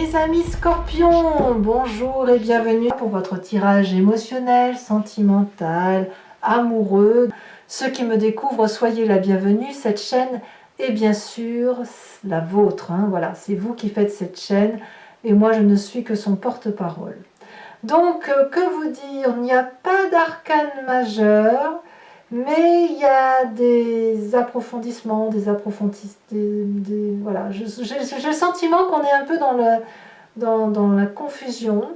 mes amis Scorpions, bonjour et bienvenue pour votre tirage émotionnel, sentimental, amoureux. Ceux qui me découvrent, soyez la bienvenue. Cette chaîne est bien sûr la vôtre. Voilà, c'est vous qui faites cette chaîne et moi je ne suis que son porte-parole. Donc, que vous dire, il n'y a pas d'arcane majeur, mais il y a des approfondissements, voilà. J'ai le sentiment qu'on est un peu dans la confusion.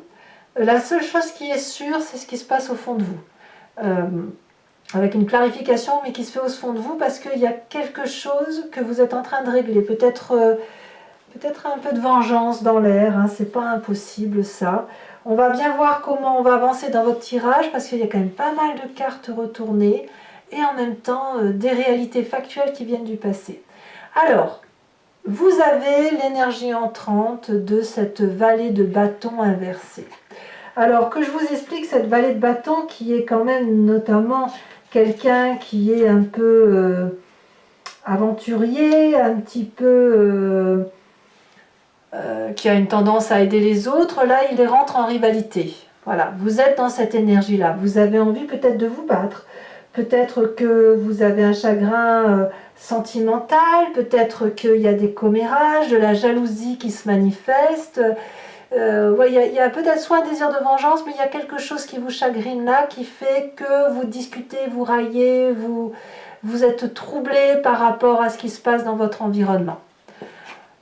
La seule chose qui est sûre, c'est ce qui se passe au fond de vous. Avec une clarification, mais qui se fait au fond de vous, parce qu'il y a quelque chose que vous êtes en train de régler. Peut-être un peu de vengeance dans l'air, c'est pas impossible ça. On va bien voir comment on va avancer dans votre tirage, parce qu'il y a quand même pas mal de cartes retournées, et en même temps des réalités factuelles qui viennent du passé. Alors, vous avez l'énergie entrante de cette vallée de bâton inversée. Alors que je vous explique cette vallée de bâton qui est quand même notamment quelqu'un qui est un peu aventurier, un petit peu qui a une tendance à aider les autres. Là, il rentre en rivalité. Voilà, vous êtes dans cette énergie-là. Vous avez envie peut-être de vous battre. Peut-être que vous avez un chagrin sentimental, peut-être qu'il y a des commérages, de la jalousie qui se manifeste. Il y a peut-être soit un désir de vengeance, mais il y a quelque chose qui vous chagrine là, qui fait que vous discutez, vous raillez, vous êtes troublé par rapport à ce qui se passe dans votre environnement.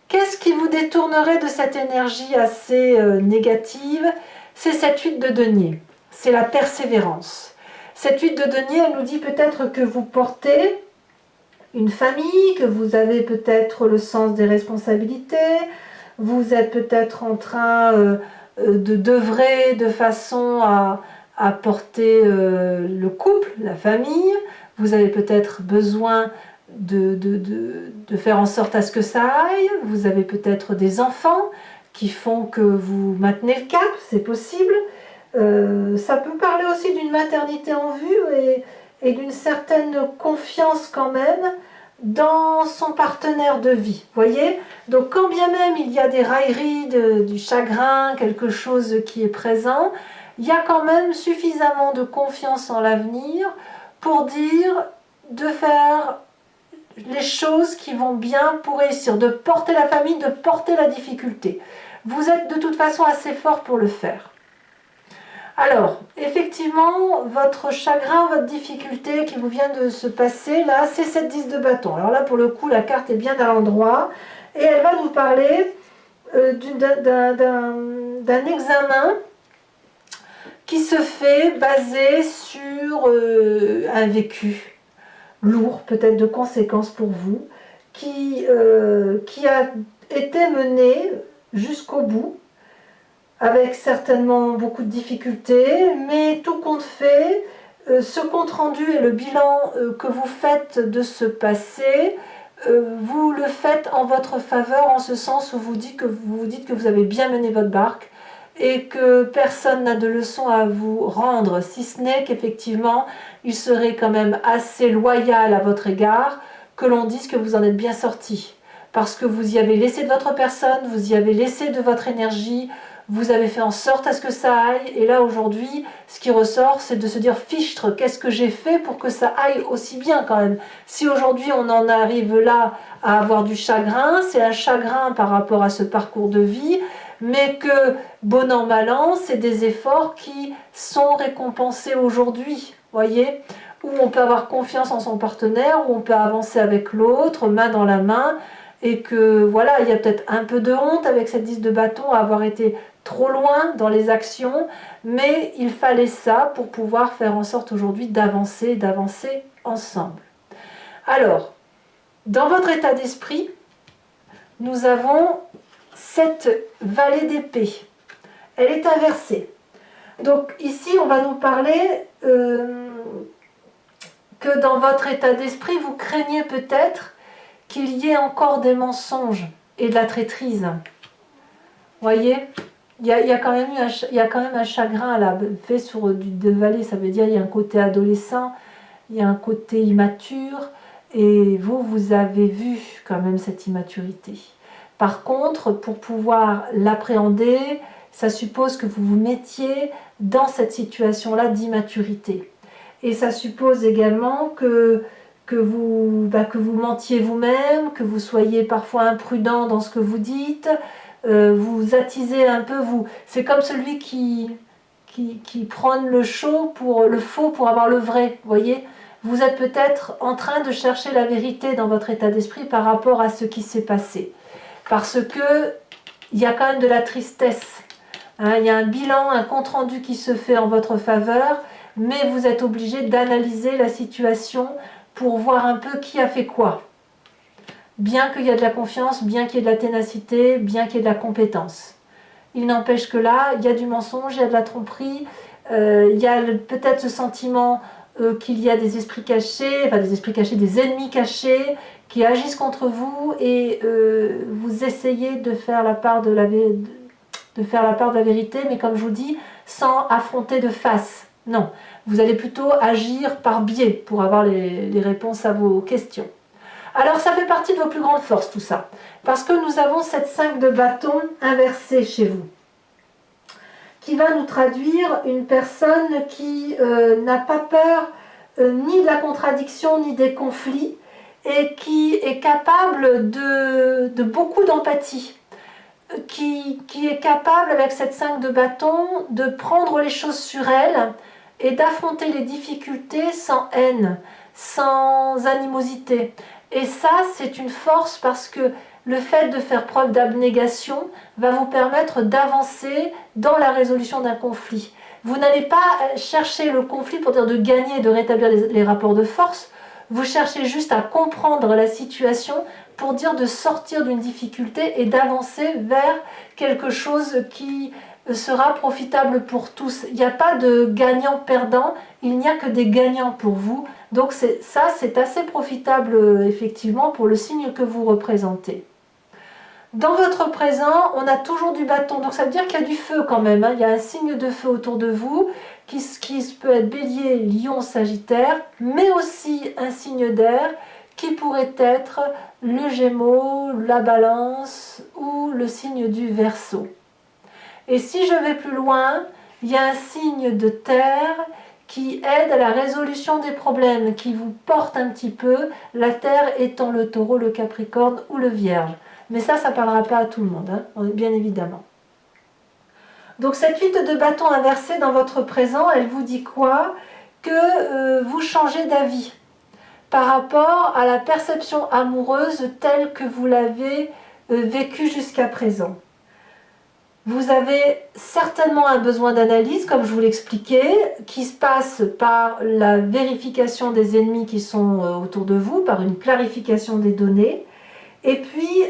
Qu'est-ce qui vous détournerait de cette énergie assez négative? C'est cette 8 de denier, c'est la persévérance. Cette 8 de denier, elle nous dit peut-être que vous portez une famille, que vous avez peut-être le sens des responsabilités, vous êtes peut-être en train d'œuvrer de façon à porter le couple, la famille, vous avez peut-être besoin de faire en sorte à ce que ça aille, vous avez peut-être des enfants qui font que vous maintenez le cap, c'est possible. Ça peut parler aussi d'une maternité en vue et d'une certaine confiance quand même dans son partenaire de vie, voyez. Donc quand bien même il y a des railleries, du chagrin, quelque chose qui est présent, il y a quand même suffisamment de confiance en l'avenir pour dire de faire les choses qui vont bien pour réussir, de porter la famille, de porter la difficulté. Vous êtes de toute façon assez fort pour le faire. Alors, effectivement, votre chagrin, votre difficulté qui vous vient de se passer, là, c'est cette 10 de bâton. Alors là, pour le coup, la carte est bien à l'endroit. Et elle va nous parler d'un examen qui se fait basé sur un vécu lourd, peut-être de conséquences pour vous, qui a été mené jusqu'au bout, avec certainement beaucoup de difficultés, mais tout compte fait, ce compte rendu et le bilan que vous faites de ce passé, vous le faites en votre faveur, en ce sens où vous vous dites que vous avez bien mené votre barque et que personne n'a de leçon à vous rendre, si ce n'est qu'effectivement, il serait quand même assez loyal à votre égard que l'on dise que vous en êtes bien sorti. Parce que vous y avez laissé de votre personne, vous y avez laissé de votre énergie, vous avez fait en sorte à ce que ça aille, et là aujourd'hui, ce qui ressort, c'est de se dire fichtre, qu'est-ce que j'ai fait pour que ça aille aussi bien quand même. Si aujourd'hui on en arrive là à avoir du chagrin, c'est un chagrin par rapport à ce parcours de vie, mais que bon an mal an, c'est des efforts qui sont récompensés aujourd'hui, voyez, où on peut avoir confiance en son partenaire, où on peut avancer avec l'autre, main dans la main, et que voilà, il y a peut-être un peu de honte avec cette 10 de bâton à avoir été trop loin dans les actions, mais il fallait ça pour pouvoir faire en sorte aujourd'hui d'avancer ensemble. Alors, dans votre état d'esprit, nous avons cette vallée d'épée. Elle est inversée. Donc ici, on va nous parler que dans votre état d'esprit, vous craignez peut-être qu'il y ait encore des mensonges et de la traîtrise. Voyez, il y a quand même un chagrin là, fait sur de vallée, ça veut dire il y a un côté adolescent, il y a un côté immature, et vous avez vu quand même cette immaturité. Par contre, pour pouvoir l'appréhender, ça suppose que vous vous mettiez dans cette situation-là d'immaturité. Et ça suppose également que vous mentiez vous-même, que vous soyez parfois imprudent dans ce que vous dites, vous attisez un peu, c'est comme celui qui prône le faux pour avoir le vrai, vous voyez. Vous êtes peut-être en train de chercher la vérité dans votre état d'esprit par rapport à ce qui s'est passé. Parce que il y a quand même de la tristesse. Hein, il y a un bilan, un compte-rendu qui se fait en votre faveur, mais vous êtes obligé d'analyser la situation pour voir un peu qui a fait quoi. Bien qu'il y ait de la confiance, bien qu'il y ait de la ténacité, bien qu'il y ait de la compétence. Il n'empêche que là, il y a du mensonge, il y a de la tromperie, il y a peut-être ce sentiment qu'il y a des esprits cachés, des ennemis cachés qui agissent contre vous et vous essayez de faire la part de la vérité, mais comme je vous dis, sans affronter de face. Non, vous allez plutôt agir par biais pour avoir les réponses à vos questions. Alors ça fait partie de vos plus grandes forces tout ça, parce que nous avons cette 5 de bâton inversée chez vous, qui va nous traduire une personne qui n'a pas peur ni de la contradiction ni des conflits, et qui est capable de beaucoup d'empathie, qui est capable avec cette 5 de bâton de prendre les choses sur elle et d'affronter les difficultés sans haine, sans animosité. Et ça, c'est une force parce que le fait de faire preuve d'abnégation va vous permettre d'avancer dans la résolution d'un conflit. Vous n'allez pas chercher le conflit pour dire de gagner et de rétablir les rapports de force. Vous cherchez juste à comprendre la situation pour dire de sortir d'une difficulté et d'avancer vers quelque chose qui sera profitable pour tous. Il n'y a pas de gagnant-perdant, il n'y a que des gagnants pour vous. Donc c'est assez profitable effectivement pour le signe que vous représentez. Dans votre présent, on a toujours du bâton, donc ça veut dire qu'il y a du feu quand même, hein. Il y a un signe de feu autour de vous, qui peut être bélier, lion, sagittaire, mais aussi un signe d'air, qui pourrait être le gémeaux, la balance ou le signe du verseau. Et si je vais plus loin, il y a un signe de terre qui aide à la résolution des problèmes, qui vous porte un petit peu, la terre étant le taureau, le capricorne ou le vierge. Mais ça ne parlera pas à tout le monde, hein, bien évidemment. Donc cette 8 de bâton inversée dans votre présent, elle vous dit quoi? Que vous changez d'avis par rapport à la perception amoureuse telle que vous l'avez vécue jusqu'à présent. Vous avez certainement un besoin d'analyse, comme je vous l'expliquais, qui se passe par la vérification des ennemis qui sont autour de vous, par une clarification des données. Et puis,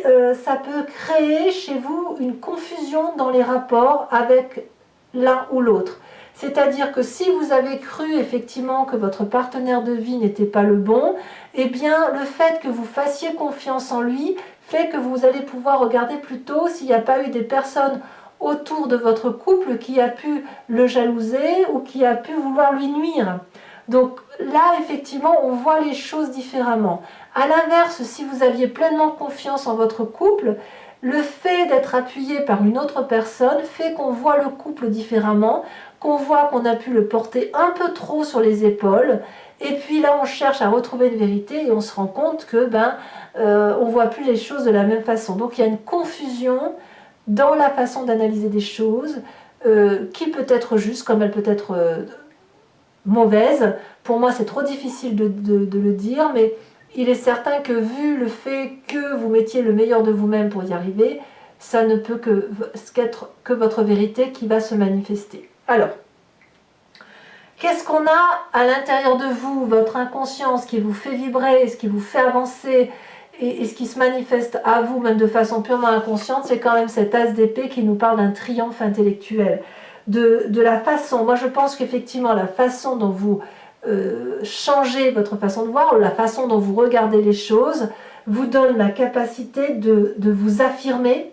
ça peut créer chez vous une confusion dans les rapports avec l'un ou l'autre. C'est-à-dire que si vous avez cru effectivement que votre partenaire de vie n'était pas le bon, eh bien, le fait que vous fassiez confiance en lui fait que vous allez pouvoir regarder plutôt s'il n'y a pas eu des personnes autour de votre couple qui a pu le jalouser ou qui a pu vouloir lui nuire. Donc là, effectivement, on voit les choses différemment. À l'inverse, si vous aviez pleinement confiance en votre couple, le fait d'être appuyé par une autre personne fait qu'on voit le couple différemment, qu'on voit qu'on a pu le porter un peu trop sur les épaules, et puis là on cherche à retrouver une vérité et on se rend compte que on ne voit plus les choses de la même façon. Donc il y a une confusion dans la façon d'analyser des choses qui peut être juste comme elle peut être mauvaise. Pour moi c'est trop difficile de le dire, mais il est certain que vu le fait que vous mettiez le meilleur de vous-même pour y arriver, ça ne peut qu'être que votre vérité qui va se manifester. Alors, qu'est-ce qu'on a à l'intérieur de vous, votre inconscient, ce qui vous fait vibrer, ce qui vous fait avancer et ce qui se manifeste à vous, même de façon purement inconsciente, c'est quand même cet as d'épée qui nous parle d'un triomphe intellectuel. De la façon, moi je pense qu'effectivement la façon dont vous changez votre façon de voir, ou la façon dont vous regardez les choses, vous donne la capacité de vous affirmer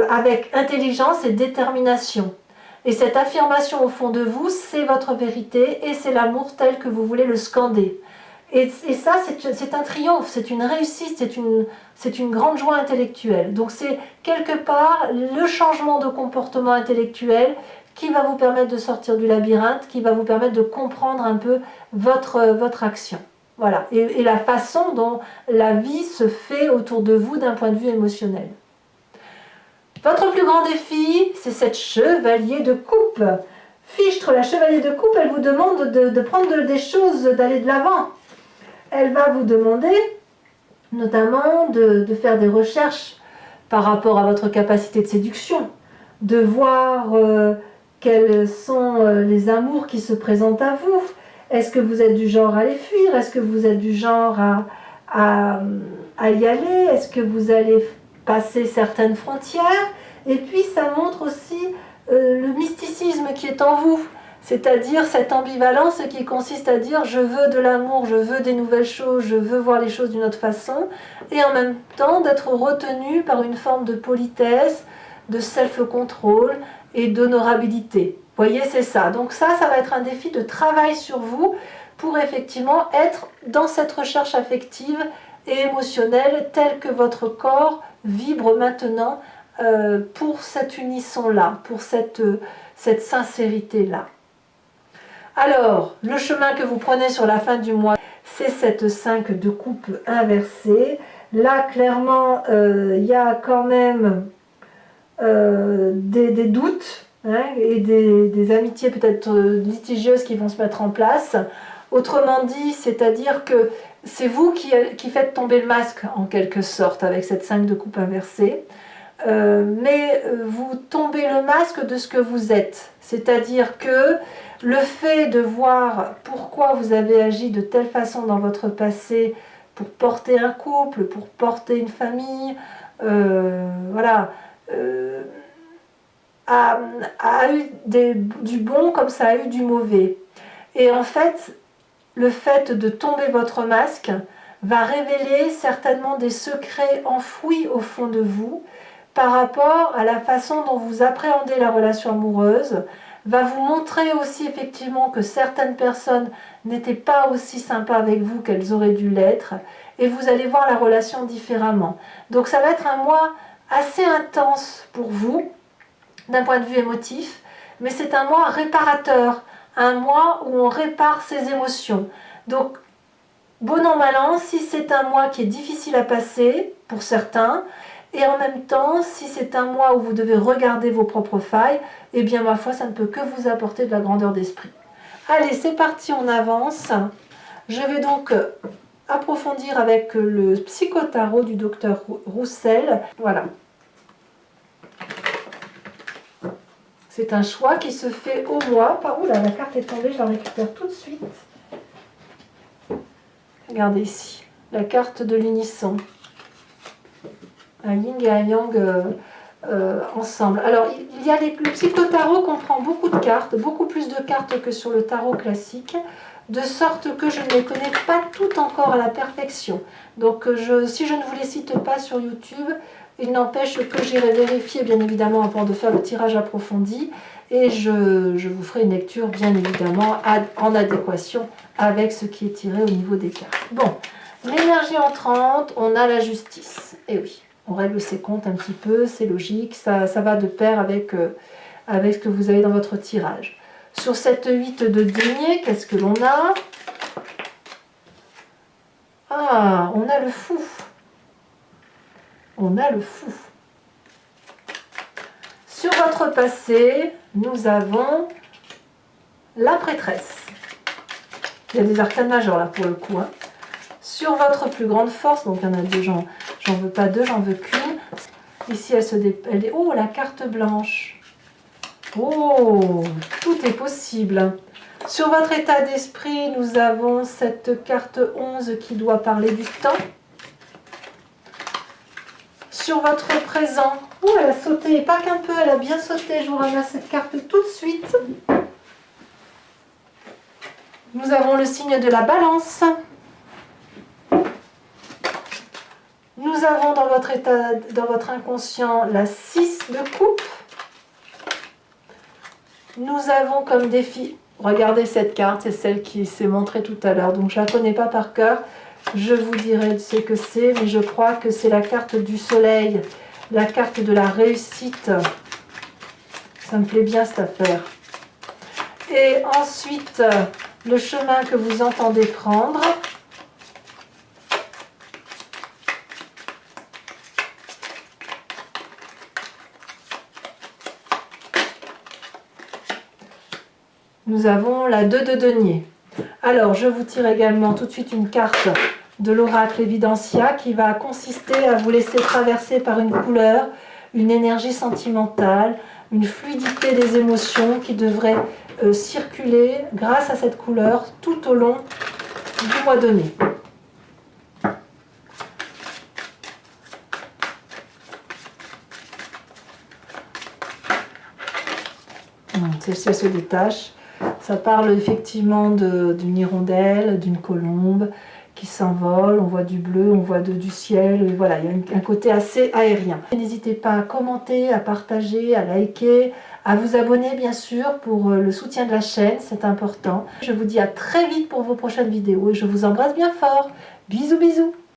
avec intelligence et détermination. Et cette affirmation au fond de vous, c'est votre vérité et c'est l'amour tel que vous voulez le scander. Et ça, c'est un triomphe, c'est une réussite, c'est une grande joie intellectuelle. Donc c'est quelque part le changement de comportement intellectuel qui va vous permettre de sortir du labyrinthe, qui va vous permettre de comprendre un peu votre action. Voilà, et la façon dont la vie se fait autour de vous d'un point de vue émotionnel. Votre plus grand défi, c'est cette chevalier de coupe. Fichtre, la chevalier de coupe, elle vous demande de prendre des choses, d'aller de l'avant. Elle va vous demander notamment de faire des recherches par rapport à votre capacité de séduction, de voir quels sont les amours qui se présentent à vous. Est-ce que vous êtes du genre à les fuir? Est-ce que vous êtes du genre à y aller? Est-ce que vous allez passer certaines frontières? Et puis ça montre aussi le mysticisme qui est en vous, c'est-à-dire cette ambivalence qui consiste à dire je veux de l'amour, je veux des nouvelles choses, je veux voir les choses d'une autre façon, et en même temps d'être retenu par une forme de politesse, de self-control et d'honorabilité. Vous voyez, c'est ça. Donc ça va être un défi de travail sur vous pour effectivement être dans cette recherche affective et émotionnelle telle que votre corps vibre maintenant pour cet unisson-là, pour cette sincérité-là. Alors, le chemin que vous prenez sur la fin du mois, c'est cette 5 de coupe inversée. Là, clairement, il y a quand même des doutes, hein, et des amitiés peut-être litigieuses qui vont se mettre en place. Autrement dit, c'est-à-dire que c'est vous qui faites tomber le masque en quelque sorte avec cette 5 de coupe inversée. Mais vous tombez le masque de ce que vous êtes. C'est-à-dire que le fait de voir pourquoi vous avez agi de telle façon dans votre passé pour porter un couple, pour porter une famille, voilà, a eu du bon comme ça a eu du mauvais. Et en fait, le fait de tomber votre masque va révéler certainement des secrets enfouis au fond de vous par rapport à la façon dont vous appréhendez la relation amoureuse, va vous montrer aussi effectivement que certaines personnes n'étaient pas aussi sympas avec vous qu'elles auraient dû l'être, et vous allez voir la relation différemment. Donc ça va être un mois assez intense pour vous, d'un point de vue émotif, mais c'est un mois réparateur, un mois où on répare ses émotions. Donc, bon an, mal an, si c'est un mois qui est difficile à passer pour certains, et en même temps, si c'est un mois où vous devez regarder vos propres failles, eh bien ma foi, ça ne peut que vous apporter de la grandeur d'esprit. Allez, c'est parti, on avance. Je vais donc approfondir avec le psychotarot du docteur Roussel. Voilà. C'est un choix qui se fait au mois. Par où là, la carte est tombée, je la récupère tout de suite. Regardez ici, la carte de l'unisson. Un yin et un yang ensemble. Alors, le psychotarot comprend beaucoup de cartes, beaucoup plus de cartes que sur le tarot classique, de sorte que je ne les connais pas toutes encore à la perfection. Donc, si je ne vous les cite pas sur YouTube, il n'empêche que j'irai vérifier, bien évidemment, avant de faire le tirage approfondi, et je vous ferai une lecture, bien évidemment, en adéquation avec ce qui est tiré au niveau des cartes. Bon, l'énergie entrante, on a la justice. Et oui. On règle ses comptes un petit peu, c'est logique, ça va de pair avec ce que vous avez dans votre tirage. Sur cette 8 de denier, qu'est-ce que l'on a? Ah, on a le fou. On a le fou. Sur votre passé, nous avons la prêtresse. Il y a des arcanes majeures là pour le coup, hein. Sur votre plus grande force, donc il y en a deux, j'en veux pas deux, j'en veux qu'une. Ici, elle est... Oh, la carte blanche. Oh, tout est possible. Sur votre état d'esprit, nous avons cette carte 11 qui doit parler du temps. Sur votre présent, oh, elle a sauté, pas qu'un peu, elle a bien sauté. Je vous ramasse cette carte tout de suite. Nous avons le signe de la balance. Nous avons dans votre état, dans votre inconscient, la 6 de coupe. Nous avons comme défi Regardez cette carte, c'est celle qui s'est montrée tout à l'heure. Donc je ne la connais pas par cœur. Je vous dirai ce que c'est, mais je crois que c'est la carte du soleil, la carte de la réussite. Ça me plaît bien cette affaire. Et ensuite, le chemin que vous entendez prendre. Nous avons la 2 de denier. Alors, je vous tire également tout de suite une carte de l'oracle Evidentia qui va consister à vous laisser traverser par une couleur, une énergie sentimentale, une fluidité des émotions qui devrait circuler grâce à cette couleur tout au long du mois de mai. Celle-ci se détache. Ça parle effectivement d'une hirondelle, d'une colombe qui s'envole, on voit du bleu, on voit du ciel, et voilà, il y a un côté assez aérien. N'hésitez pas à commenter, à partager, à liker, à vous abonner bien sûr pour le soutien de la chaîne, c'est important. Je vous dis à très vite pour vos prochaines vidéos et je vous embrasse bien fort. Bisous bisous.